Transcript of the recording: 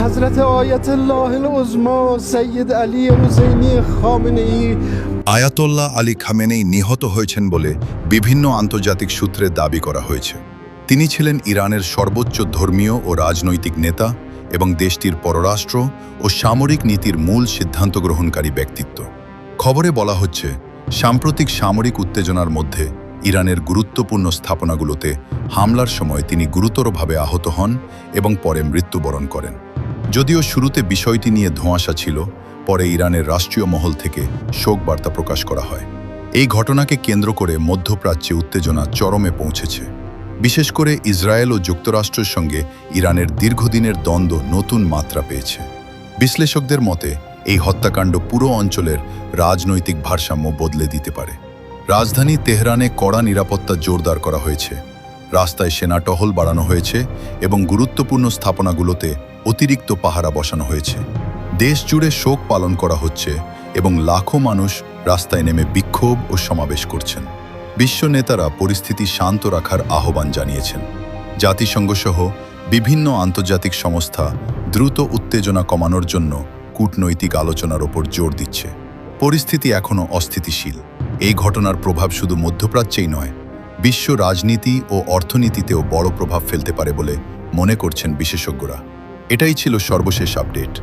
حضرت آیت الله العظمى سید علی حسینی خامنه‌ای আয়াতোল্লাহ Ali Khamenei নিহত হয়েছেন বলে বিভিন্ন আন্তর্জাতিক সূত্রে দাবি করা হয়েছে। তিনি ছিলেন ইরানের সর্বোচ্চ ধর্মীয় ও রাজনৈতিক নেতা এবং দেশটির পররাষ্ট্র ও সামরিক নীতির মূল সিদ্ধান্ত গ্রহণকারী ব্যক্তিত্ব। খবরে বলা হচ্ছে, সাম্প্রতিক সামরিক উত্তেজনার মধ্যে ইরানের গুরুত্বপূর্ণ স্থাপনাগুলোতে হামলার সময় তিনি গুরুতরভাবে আহত হন এবং পরে মৃত্যুবরণ করেন। যদিও শুরুতে বিষয়টি নিয়ে ধোঁয়াশা ছিল, পরে ইরানের রাষ্ট্রীয় মহল থেকে শোক বার্তা প্রকাশ করা হয়। এই ঘটনাকে কেন্দ্র করে মধ্যপ্রাচ্যে উত্তেজনা চরমে পৌঁছেছে। বিশেষ করে ইসরায়েল ও যুক্তরাষ্ট্রের সঙ্গে ইরানের দীর্ঘদিনের দ্বন্দ্ব নতুন মাত্রা পেয়েছে। বিশ্লেষকদের মতে এই হত্যাকাণ্ড পুরো অঞ্চলের রাজনৈতিক ভারসাম্য বদলে দিতে পারে। রাজধানী তেহরানে কড়া নিরাপত্তা জোরদার করা হয়েছে, রাস্তায় সেনা টহল বাড়ানো হয়েছে এবং গুরুত্বপূর্ণ স্থাপনাগুলোতে অতিরিক্ত পাহারা বসানো হয়েছে। দেশ জুড়ে শোক পালন করা হচ্ছে এবং লাখো মানুষ রাস্তায় নেমে বিক্ষোভ ও সমাবেশ করছেন। বিশ্ব নেতারা পরিস্থিতি শান্ত রাখার আহ্বান জানিয়েছেন। জাতিসংঘ সহ বিভিন্ন আন্তর্জাতিক সংস্থা দ্রুত উত্তেজনা কমানোর জন্য কূটনৈতিক আলোচনার ওপর জোর দিচ্ছে। পরিস্থিতি এখনও অস্থিতিশীল। এই ঘটনার প্রভাব শুধু মধ্যপ্রাচ্যেই নয়, বিশ্ব রাজনীতি ও অর্থনীতিতেও বড় প্রভাব ফেলতে পারে বলে মনে করছেন বিশেষজ্ঞরা। এটাই ছিল সর্বশেষ আপডেট।